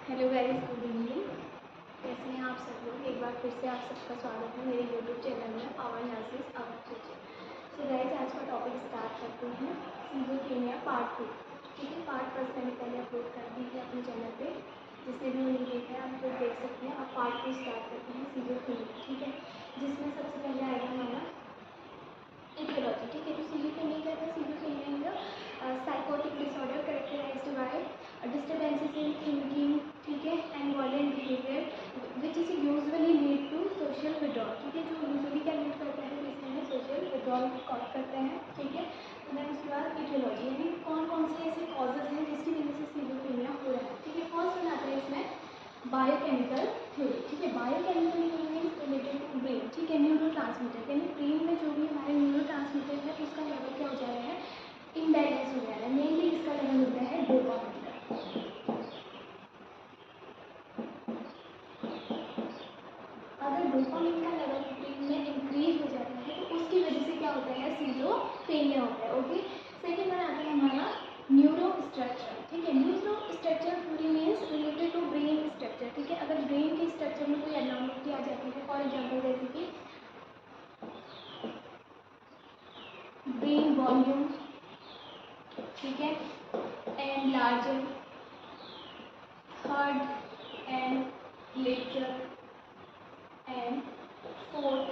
Hello guys, good evening. कैसे हैं आप सब लोग। एक बार फिर से आप सबका स्वागत है मेरे यूट्यूब चैनल में our nurses our teacher. So guys, आज का टॉपिक स्टार्ट करते हैं सीजोफ्रेनिया पार्ट 2। ठीक है, पार्ट फर्स्ट मैंने पहले अपलोड कर दी है अपने चैनल पे, जिसने भी नहीं देखा है आप लोग देख सकते हैं। अब पार्ट 2 स्टार्ट करते हैं सीजोफ्रेनिया। ठीक है, जिसमें सबसे पहले आएगा हमारा एटियोलॉजी। ठीक है, तो सीजोफ्रेनिया क्या है? Schizophrenia is a psychotic disorder characterised by disturbances in thinking, ठीक है, and violent behaviour which is usually lead to social withdrawal. ठीक है, जो यूजुअली क्या लीड करता है, इसमें सोशल विड्रॉल कॉज करते हैं। ठीक है, तो देन उसके बाद एटियोलॉजी यानी कौन कौन से ऐसे कॉजेज हैं जिसकी वजह से सीजोफ्रेनिया हो रहा है। ठीक है, फर्स्ट वन आता है इसमें बायोकेमिकल थ्योरी। ठीक है, biochemical theory means related to brain. ठीक है, न्यूरो ट्रांसमीटर यानी ब्रेन में जो भी हमारे न्यूरो ट्रांसमीटर है उसका लेवल क्या हो जा रहा है, इम्बैलेंस हो जा रहा है। मेनली इसका लेवल होता है डोपामाइन का। अगर डोपामाइन का लेवल ब्रेन में इंक्रीज हो जाता है तो उसकी वजह से क्या होता है, सीजोफ्रेनिया होता है। ओके, सेकेंड वन आता है हमारा न्यूरो स्ट्रक्चर। ठीक है, neuro structure theory means related to brain structure. ठीक है, अगर ब्रेन के स्ट्रक्चर में कोई एब्नॉर्मलिटी आ जाती है, फॉर एग्जाम्पल जैसे कि ब्रेन वॉल्यूम, ठीक है, and larger third and later and fourth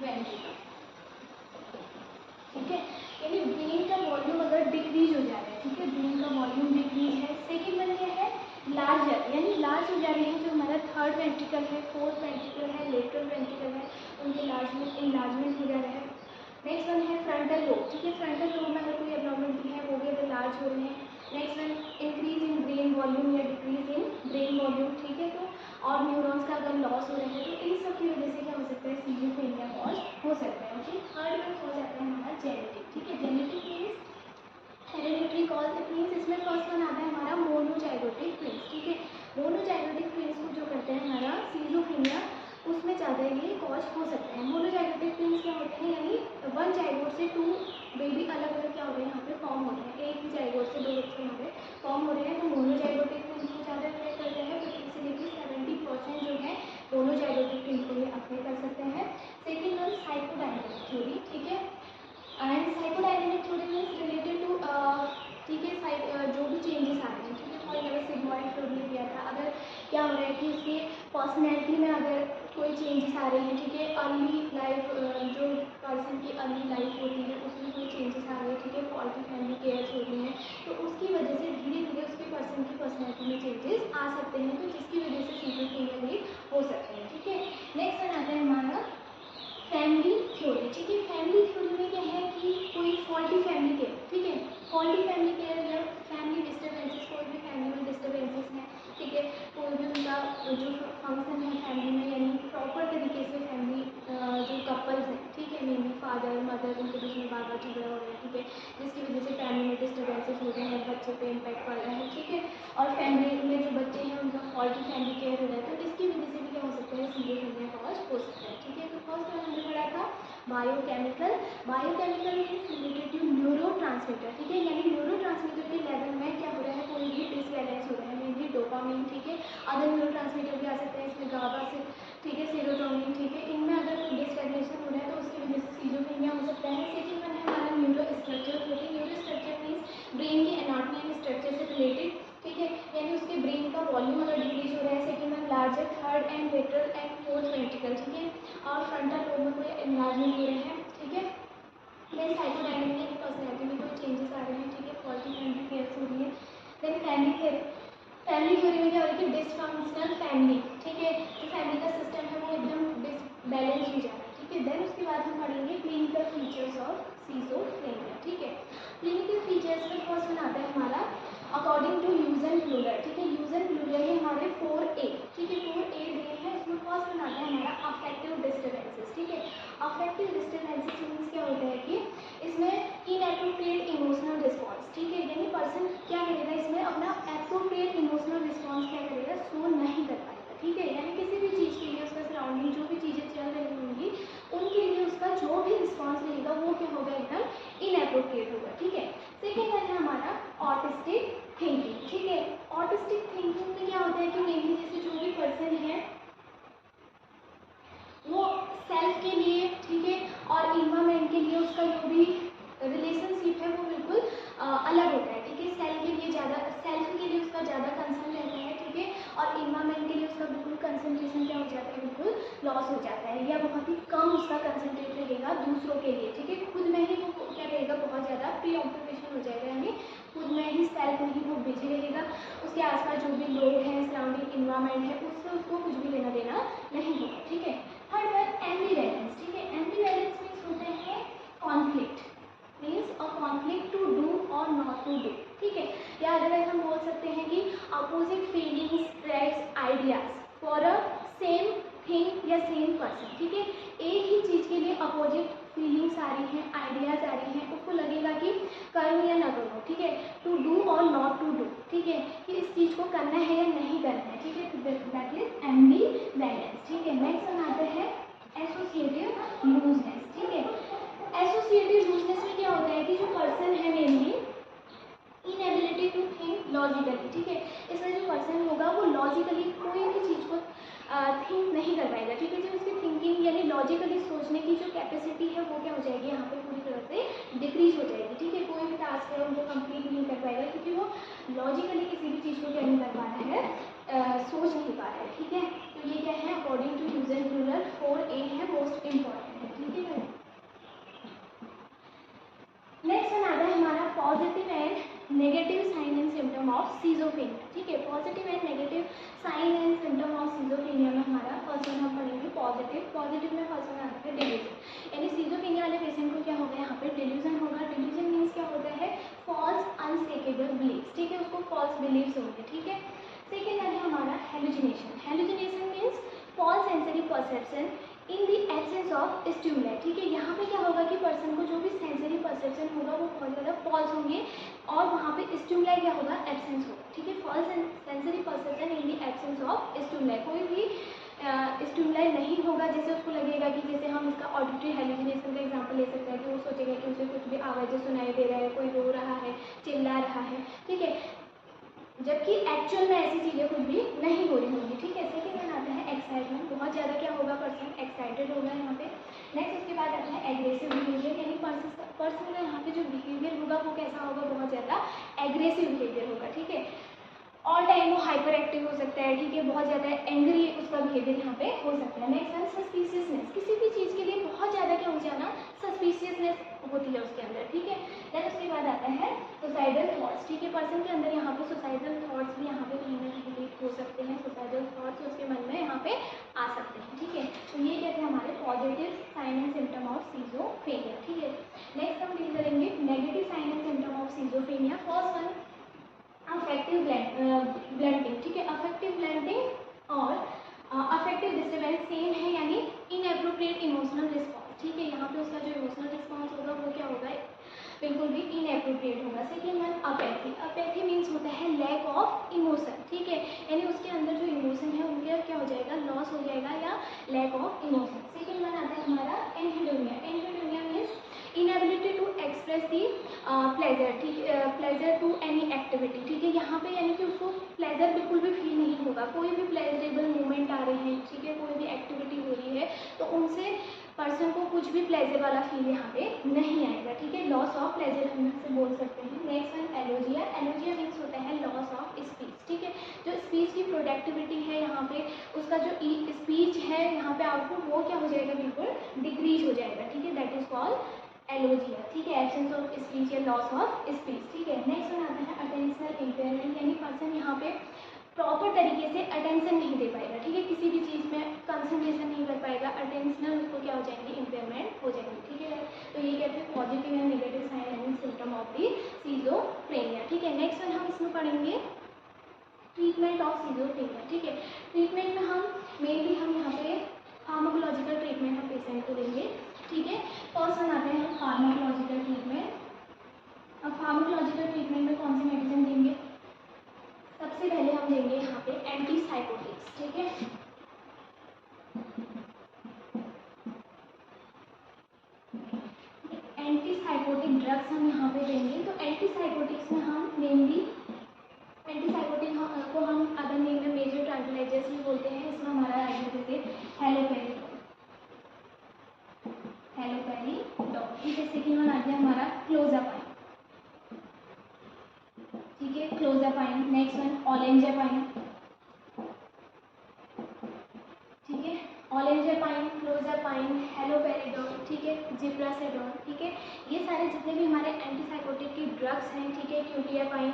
ventricle. ठीक है, यानी ब्रेन का वॉल्यूम अगर डिक्रीज हो जा रहा है, ठीक है, ब्रेन का वॉल्यूम डिक्रीज है। सेकेंड वन क्या है, लार्जर यानी लार्ज हो जा रहे हैं जो हमारा थर्ड वेंट्रिकल है, फोर्थ वेंट्रिकल है, लेटरल वेंट्रिकल है, उनके इनलार्जमेंट हो जा रहा है। नेक्स्ट वन है फ्रंटल लोब। ठीक है, फ्रंटल लोब में अगर कोई एब्नॉर्मलिटी है वो भी अगर लार्ज हो रहे हैं। Next one increase in brain volume या डिक्रीज इन ब्रेन वॉल्यूम। ठीक है, तो और न्यूरॉन्स का अगर लॉस हो रहा है तो इन सब की वजह से क्या हो सकता है, सीजोफ्रेनिया कॉज हो सकता है। ओके, थर्ड वन हो जाता है हमारा जेनेटिक। ठीक है, genetic means hereditary cause. It means इसमें फर्स्ट वन आता है हमारा मोनोजाइगोटिक ट्विंस। ठीक है, मोनोजाइगोटिक ट्विंस को जो करते हैं हमारा सीजोफ्रेनिया, उसमें ज़्यादा ये कॉज हो सकता है। मोनोजाइगोटिक ट्विंस क्या होते हैं, यानी वन जाइगोट से टू बेबी अलग अलग क्या हो रहे हैं यहाँ पे फॉर्म होते हैं। एक ही जाइगोट से दो बच्चे यहाँ पे फॉर्म हो रहे हैं, तो मोनोजाइगोटिक ट्विंस को ज़्यादा अफेक्ट करते हैं। 50 से लेकर 70% जो है मोनोजाइगोटिक ट्विंस को ये अफेक्ट कर सकते हैं। Second one psychodynamic theory. ठीक है, and psychodynamic theory means related to, ठीक है, जो भी चेंजेस आ रहे हैं। ठीक है, फॉर एग्जाम्पल सिग्मॉइड फ्रूड ने दिया था, अगर क्या हो रहा है कि उसके पर्सनैलिटी में अगर कोई चेंजेस आ रहे हैं। ठीक है, अर्ली लाइफ, जो पर्सन की अर्ली लाइफ होती है उसमें कोई चेंजेस आ रहे हैं। ठीक है, फॉल्टी फैमिली केयर्स हो रही हैं, तो उसकी वजह से धीरे धीरे उसके पर्सन की पर्सनैलिटी में चेंजेस आ सकते हैं, तो जिसकी वजह से सीजोफ्रेनिया भी हो सकते हैं। ठीक है, नेक्स्ट वन आता है हमारा फैमिली थ्योरी। ठीक है, फैमिली थ्योरी में क्या है कि कोई फॉल्टी फैमिली केयर, ठीक है, फॉल्टी फैमिली केयर या फैमिली डिस्टर्बेंसेस, कोई भी फैमिली में डिस्टर्बेंसेस हैं। ठीक है, कोई भी उनका जो फंक्शन है फैमिली में, यानी प्रॉपर तरीके से फैमिली जो कपल्स हैं, ठीक है, मेनली फादर मदर, उनके बीच में बार बार झगड़ा हो रहा है। ठीक है, जिसकी वजह से फैमिली में डिस्टर्बेंसेस हो रहे हैं, बच्चे पे इम्पैक्ट पड़ रहा है। ठीक है, और फैमिली में जो बच्चे हैं उनका फॉल्टी फैमिली केयर हो रहा है, तो इसकी वजह से भी क्या हो सकता है, सीजोफ्रेनिया कॉज हो सकता है। ठीक है, तो फर्स्ट वन हमने पढ़ा था biochemical. Biochemical means related to neuro transmitter. ठीक है, यानी न्यूरो ट्रांसमीटर के लेवल में क्या हो रहा है, कोई भी डिसबैलेंस हो रहा है, मेनली डोपामिन। ठीक है, अदर न्यूरो ट्रांसमीटर भी आ सकते हैं इसमें, गाबा से, ठीक है, सेरोटोनिन। ठीक है, इनमें अगर कोई डिसरेगुलेशन हो रहा है तो उसकी वजह से सीजोफ्रेनिया हो सकता है। सेकेंड वन है हमारा neuro structure theory. Neuro structure means brain की एनाटॉमी एंड स्ट्रक्चर से रिलेटेड। ठीक है, यानी उसके ब्रेन का वॉल्यूम अगर डिक्रीज हो रहा है। Second one larger third and lateral and fourth ventricle. ठीक है, और फ्रंटल लोब में कोई एनलार्जमेंट हो रहे हैं। ठीक है, देन साइकोडायनेमिक यानी पर्सनैलिटी में कोई चेंजेस आ रहे हैं। ठीक है, फॉल्टी फैमिली केयर्स हो रही है। देन फैमिली थ्योरी में क्या हो रहा है कि डिसफंक्शनल फैमिली। ठीक है, जो फैमिली का सिस्टम है वो एकदम डिसबैलेंस हो जा रहा है। ठीक है, देन उसके बाद हम पढ़ेंगे क्लिनिकल फीचर्स ऑफ सीजोफ्रेनिया। ठीक है, क्लिनिकल फीचर्स में फर्स्ट वन आता है हमारा अकॉर्डिंग टू यूजन ब्लूलर। ठीक है, यूजन ब्लूलर ये हमारे 4A। ठीक है, 4A दिए हैं, इसमें फर्स्ट वन आता है हमारा अफेक्टिव डिस्टर्बेंसेस। ठीक है, अफेक्टिव डिस्टर्बेंसेस मीन्स क्या होता है कि इसमें इनएप्रोप्रिएट इमोशनल रिस्पॉन्स। ठीक है, यानी पर्सन क्या करेगा, इसमें अपना एप्रोप्रिएट इमोशनल रिस्पॉन्स क्या करेगा, शो नहीं कर पाएगा। ठीक है, यानी किसी भी चीज़ के लिए उसका सराउंडिंग जो भी चीज़ें चल रही होंगी उनके लिए उसका जो भी रिस्पॉन्स रहेगा वो क्या होगा, एकदम इनएप्रोप्रिएट होगा। ठीक है, सेकेंड वन है हमारा ऑटिस्टिक थिंकिंग। ठीक है, ऑटिस्टिक थिंकिंग में क्या होता है कि मेनली जैसे जो भी पर्सन है वो सेल्फ के लिए, ठीक है, और इन्वायरमेंट के लिए उसका जो भी रिलेशनशिप है वो बिल्कुल अलग होता है, ठीक है। सेल्फ के लिए उसका ज़्यादा कंसर्न रहता है, ठीक है, और इन्वायरमेंट के लिए उसका बिल्कुल कंसंट्रेशन क्या हो जाता है, बिल्कुल लॉस हो जाता है, या बहुत ही कम उसका कंसंट्रेट रहेगा दूसरों के लिए, ठीक है। खुद में ही वो क्या रहेगा, बहुत ज़्यादा प्री ऑक्यूपेशन हो जाएगा, यानी खुद में ही सेल्फ में ही वो बिजी रहेगा। उसके आसपास जो भी लोग हैं, सराउंडिंग इन्वायरमेंट है, उससे उसको कुछ भी लेना देना नहीं होगा, ठीक है। थर्ड वन एम्बिवैलेंस, ठीक है। एम्बिवैलेंस मीन्स होते हैं conflict, means a conflict to do और नॉट टू डू, ठीक है। या अदरवाइज हम बोल सकते हैं कि opposite feelings, tracks, ideas for a same thing या सेम पर्सन, ठीक है। एक ही चीज़ के लिए अपोजिट फीलिंग्स आ रही हैं, आइडियाज आ रही हैं, उसको लगेगा कि करूँ या ना करूँ, ठीक है। टू डू और नॉट टू डू, ठीक है, कि इस चीज़ को करना है या नहीं करना है, ठीक है। दैट इज एम्बिवैलेंस, ठीक है। नेक्स्ट वन आते हैं एसोसिएटिव लूजनेस, ठीक है। एसोसिएटिव लूजनेस में क्या होता है कि जो पर्सन है mainly inability to think logically, ठीक है। इसमें जो पर्सन होगा वो लॉजिकली कोई भी चीज़ को थिंक नहीं कर पाएगा, ठीक है। जो उसकी थिंकिंग यानी लॉजिकली सोचने की जो कैपेसिटी है वो क्या हो जाएगी, यहाँ पे पूरी तरह से डिक्रीज हो जाएगी, ठीक है। कोई भी टास्क है उनको कंप्लीट नहीं कर पाएगा, क्योंकि वो लॉजिकली किसी भी चीज़ को क्या नहीं कर पा रहा है, सोच नहीं पा रहा है, ठीक है। तो ये क्या है, according to user ruler 4A है, मोस्ट इम्पॉर्टेंट है, ठीक है। नेक्स्ट वन आता है हमारा positive and negative sign and symptom of schizophrenia, ठीक है। Positive and negative sign and symptom of schizophrenia में हमारा फर्स्ट वन हम पढ़ेंगे पॉजिटिव में फर्स्ट वन आता है डिल्यूजन, यानी सीजोफ्रेनिया वाले पेशेंट को क्या होगा, यहाँ पे डिल्यूजन होगा। डिल्यूजन मीन्स क्या होता है, फॉल्स अनस्टेकेबल बिलीव्स, ठीक है, उसको फॉल्स बिलीव्स होंगे, ठीक है। सेकेंड है हमारा hallucination. Hallucination means false sensory perception in the absence of stimuli, ठीक है। यहाँ पे क्या होगा कि पर्सन को जो भी सेंसरी परसेप्शन होगा वो बहुत ज़्यादा फॉल्स होंगे, और वहाँ पे स्टिमुलाई क्या होगा, एब्सेंस होगा, ठीक है। False sensory perception in the absence of stimuli, कोई भी स्टिमुलाई नहीं होगा। जैसे उसको लगेगा कि जैसे हम इसका ऑडिटरी हेलुसिनेशन का एग्जांपल ले सकते हैं कि वो सोचेगा कि उसे कुछ भी आवाज़ें सुनाई दे रहा है, कोई रो रहा है, चिल्ला रहा है, ठीक है, जबकि एक्चुअल में ऐसी चीज़ें कुछ भी नहीं हो रही होंगी, ठीक है। सेकेंड वन आता है एक्साइटमेंट, बहुत ज़्यादा क्या होगा, पर्सन एक्साइटेड होगा यहाँ पे। नेक्स्ट उसके बाद आता है एग्रेसिव बिहेवियर, यानी पर्सन का यहाँ पे जो बिहेवियर होगा वो कैसा होगा, बहुत ज़्यादा एग्रेसिव बिहेवियर होगा, ठीक है। ऑल टाइम वो हाइपर एक्टिव हो सकता है, ठीक है, बहुत ज़्यादा एंग्री उसका बिहेवियर यहाँ पे हो सकता है। नेक्स्ट वन सस्पिशियसनेस, किसी भी चीज़ के लिए बहुत ज़्यादा क्या हो जाना, सस्पिशियसनेस होती है उसके अंदर, ठीक है। देन उसके बाद आता है सुसाइडल थॉट्स, ठीक है। पर्सन के अंदर यहाँ पे सुसाइडल थॉट्स भी यहाँ पे कहीं ना कहीं हो सकते हैं, सुसाइडल थॉट्स उसके मन में यहाँ पे आ सकते हैं, ठीक है। तो ये कहते हैं हमारे positive sign and symptom of schizophrenia, ठीक है। नेक्स्ट हम डील करेंगे negative sign and symptom of schizophrenia. First one affective blunting, ठीक है। अफेक्टिव ब्लंटिंग और अफेक्टिव डिस्टर्बेंस सेम है, यानी इनएप्रोप्रिएट इमोशनल रिस्पॉन्स, ठीक है। यहाँ पे उसका जो इमोशनल रिस्पॉन्स होगा वो क्या होगा, बिल्कुल भी इनएप्रोप्रिएट होगा। Second one apathy. Apathy means होता है लैक ऑफ इमोशन, ठीक है, यानी उसके अंदर जो इमोशन है उनका क्या हो जाएगा, लॉस हो जाएगा या lack of emotion. Second one आता है हमारा anhedonia. Anhedonia means inability to express the pleasure, ठीक है, प्लेजर टू एनी एक्टिविटी, ठीक है। यहाँ पे यानी कि उसको प्लेजर बिल्कुल भी फील नहीं होगा, कोई भी प्लेजरेबल मोमेंट आ रहे हैं, ठीक है, कोई भी एक्टिविटी हो रही है तो उनसे पर्सन को कुछ भी प्लेजर वाला फील यहाँ पे नहीं आएगा, ठीक है। लॉस ऑफ प्लेजर हम यहाँ से बोल सकते हैं। Next one alogia. Alogia means होता है लॉस ऑफ स्पीच, ठीक है। जो स्पीच की प्रोडक्टिविटी है यहाँ पे, उसका जो स्पीच है यहाँ पे आउटपुट वो क्या हो जाएगा, बिल्कुल डिक्रीज हो जाएगा, ठीक है। दैट इज कॉल्ड एलोजिया, ठीक है, एब्सेंस ऑफ स्पीच या लॉस ऑफ स्पीच, ठीक है। नेक्स्ट वन आता है अटेंशनल इम्पेयरमेंट, यानी पर्सन यहाँ पे प्रॉपर तरीके से अटेंशन नहीं दे पाएगा, ठीक है, किसी भी चीज़ में कंसंट्रेशन नहीं कर पाएगा, अटेंशनल उसको क्या हो जाएंगे, इम्पेयरमेंट हो जाएंगे, ठीक है। तो ये कहते हैं positive and negative sign and symptom of the schizophrenia, ठीक है। नेक्स्ट वन हम इसमें पढ़ेंगे ट्रीटमेंट ऑफ सीजोफ्रेनिया, ठीक है। ट्रीटमेंट में हम मेनली हम यहाँ पे फार्माकोलॉजिकल ट्रीटमेंट हम पेशेंट को देंगे, ठीक है। फर्स्ट वन आते हैं हम फार्माकोलॉजिकल ट्रीटमेंट। अब फार्माकोलॉजिकल ट्रीटमेंट में कौन सी मेडिसिन देंगे, सबसे पहले हम देंगे यहाँ पे एंटीसाइकोटिक्स, ठीक है। एंटीसाइकोटिक ड्रग्स हम यहाँ पे देंगे। तो एंटीसाइकोटिक्स में हम मेनली एंटीसाइकोटिक साइकोटिक को हम अदर नेम में मेजर ट्रैंक्विलाइजर्स भी बोलते हैं। इसमें हमारा आ गया जैसे हेलोपेरिडोल, हेलोपेरिडोल, ठीक है। सेकेंड वन आ गया हमारा क्लोजापाइन, ठीक है, क्लोजापाइन। नेक्स्ट वन ओलेंजापाइन, ठीक है, ओलेंजापाइन, क्लोजापाइन, हेलोपेरिडोल, ठीक है, जिब्रासेडोल, ठीक है। ये सारे जितने भी हमारे एंटीसाइकोटिक के ड्रग्स हैं, ठीक है, क्यूटियापाइन,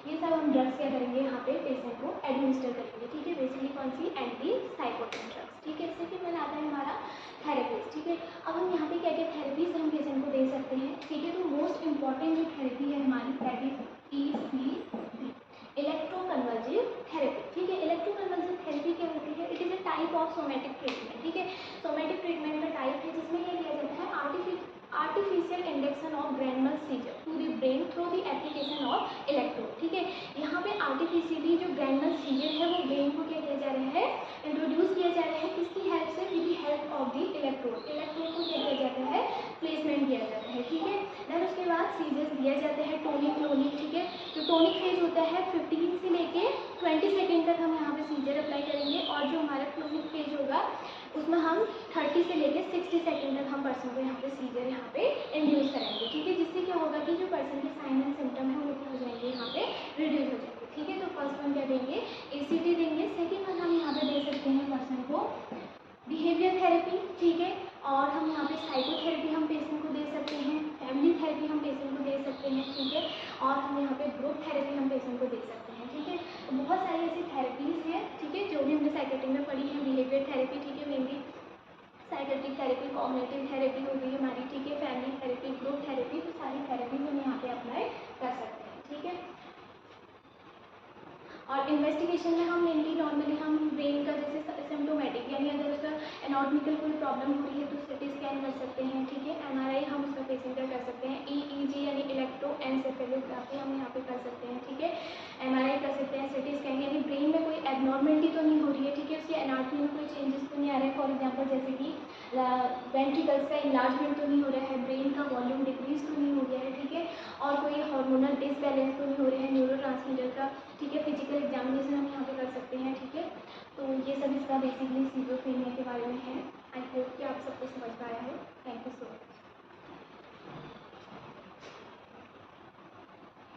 ये सब हम ड्रग्स क्या करेंगे यहाँ पे पेशेंट को एडमिनिस्टर करेंगे, ठीक है। बेसिकली कौन सी एंटीसाइकोटिक ड्रग्स, ठीक है। सेकेंड में आता है हमारा थेरेपीज, ठीक है। अब हम यहाँ पे क्या क्या थेरेपीज हम पेशेंट को दे सकते हैं, ठीक है। तो मोस्ट इंपॉर्टेंट जो थेरेपी है हमारी that is ECT, electroconvulsive therapy, ठीक है। इलेक्ट्रोकन्वल्सिव थेरेपी क्या होती है? It is a type of somatic treatment, ठीक है। सोमेटिक ट्रीटमेंट का टाइप है जिसमें क्या किया जाता है artificial induction of granular seizure to the brain through the application of electrode, ठीक है। यहाँ पे आर्टिफिशियली जो ग्रैनुलर सीजर है वो ब्रेन को क्या किया जा रहा है, इंट्रोड्यूस किया जा रहा है। किसकी हेल्प से? With the help of the electrode, electrode को क्या किया जाता है, प्लेसमेंट किया जाता है, ठीक है। देन उसके बाद सीजर्स दिया जाता है टोनिक क्लोनिक, ठीक है। जो टोनिक फेज होता है 15 से लेके 20 सेकेंड तक हम यहाँ पे सीजर अप्लाई करेंगे, और जो हमारा क्लोनिक फेज होगा उसमें हम 30 से लेके 60 सेकेंड तक हम पर्सन को यहाँ पे सीजर यहाँ पे इंड्यूस करेंगे, ठीक है। जिससे क्या होगा कि जो पर्सन के साइन एंड सिम्टम है वो क्या हो जाएंगे, यहाँ पे रिड्यूस हो जाएंगे, ठीक है। तो फर्स्ट वन क्या देंगे, ACT देंगे। सेकेंड वन हम यहाँ पे दे सकते हैं पर्सन को बिहेवियर थेरेपी, ठीक है। और हम यहाँ पे साइकोथेरेपी हम पेशेंट को दे सकते हैं, फैमिली थेरेपी हम पेशेंट को दे सकते हैं, ठीक है। और हम यहाँ पे ग्रुप थेरेपी हम पेशेंट को दे सकते हैं, ठीक है। तो बहुत सारी ऐसी थेरेपीज हैं, ठीक है, जो भी हमने साइकेट्रिक में पढ़ी है। बिहेवियर थेरेपी, ठीक है, mainly psychiatric therapy, cognitive therapy हो गई हमारी, ठीक है, फैमिली थेरेपी, ग्रुप थेरेपी, तो सारी थेरेपीज हम यहाँ पे अप्लाई कर सकते हैं, ठीक है। और इन्वेस्टिगेशन में हम मेनली नॉर्मली हम ब्रेन का जैसे सिम्टोमेटिक यानी अगर उसका एनाटॉमिकल कोई प्रॉब्लम हो रही है तो सिटी स्कैन कर सकते हैं, ठीक है। MRI हम उसका पेशेंट का कर सकते हैं। EEG यानी इलेक्ट्रोएन्सेफेलोग्राफी हम यहाँ पे कर सकते हैं, ठीक है। MRI कर सकते हैं, सिटी स्कैन यानी ब्रेन में कोई एबनॉर्मलिटी तो नहीं हो रही है, ठीक है, उसकी एनाटॉमी में कोई चेंजेस तो नहीं आ रहे हैं। फॉर एग्जाम्पल जैसे कि वेंट्रिकल्स का इलाजमेंट तो नहीं हो रहा है, ब्रेन का वॉल्यूम डिक्रीज तो नहीं हो गया है, ठीक है, और कोई हार्मोनल डिसबैलेंस तो नहीं हो रहे हैं न्यूरोट्रांसमीटर का, ठीक है। फिजिकल एग्जामिनेशन हम यहाँ पे कर सकते हैं, ठीक है। तो ये सब इसका बेसिकली सीजोफ्रेनिया के बारे में है। आई होप कि आप सबको